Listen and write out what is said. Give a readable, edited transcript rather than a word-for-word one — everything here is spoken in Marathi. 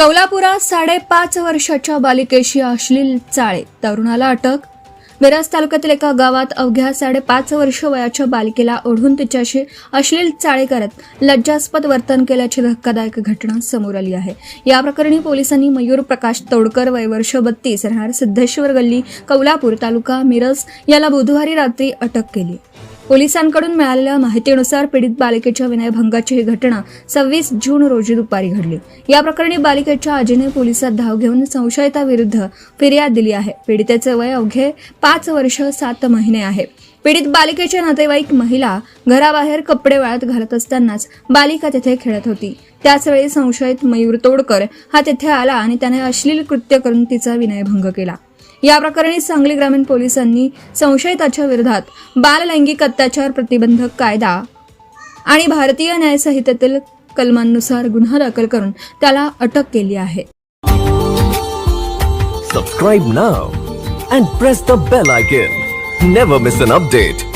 कौलापुरात 5.5 वर्षाच्या बालिकेशी अश्लील चाळे, तरुणाला अटक. मिरज तालुक्यातील एका गावात अवघ्या 5.5 वर्ष वयाच्या बालिकेला ओढून तिच्याशी अश्लील चाळे करत लज्जास्पद वर्तन केल्याची धक्कादायक घटना समोर आली आहे. या प्रकरणी पोलिसांनी मयूर प्रकाश तोडकर वय वर्ष 32 राहणार सिद्धेश्वर गल्ली कौलापूर तालुका मिरज याला बुधवारी रात्री अटक केली. पोलिसांकडून मिळालेल्या माहितीनुसार पीडित बालिकेच्या विनयभंगाची ही घटना 26 जून रोजी दुपारी घडली. या प्रकरणी बालिकेच्या आजीने पोलिसात धाव घेऊन संशयिताविरुद्ध फिर्याद दिली आहे. पीडितेचे वय अवघे 5 वर्ष 7 महिने आहे. पीडित बालिकेचे नातेवाईक महिला घराबाहेर कपडे वाळत घालत असतानाच बालिका तिथे खेळत होती. त्याचवेळी संशयित मयूर तोडकर हा तिथे आला आणि त्याने अश्लील कृत्य करून तिचा विनयभंग केला. या प्रकरणी सांगली ग्रामीण पोलिसांनी संशयिताच्या विरोधात बाल लैंगिक अत्याचार प्रतिबंधक कायदा आणि भारतीय न्याय संहितेतील कलमांनुसार गुन्हा दाखल करून त्याला अटक केली आहे. Subscribe now and press the bell icon. Never miss an update.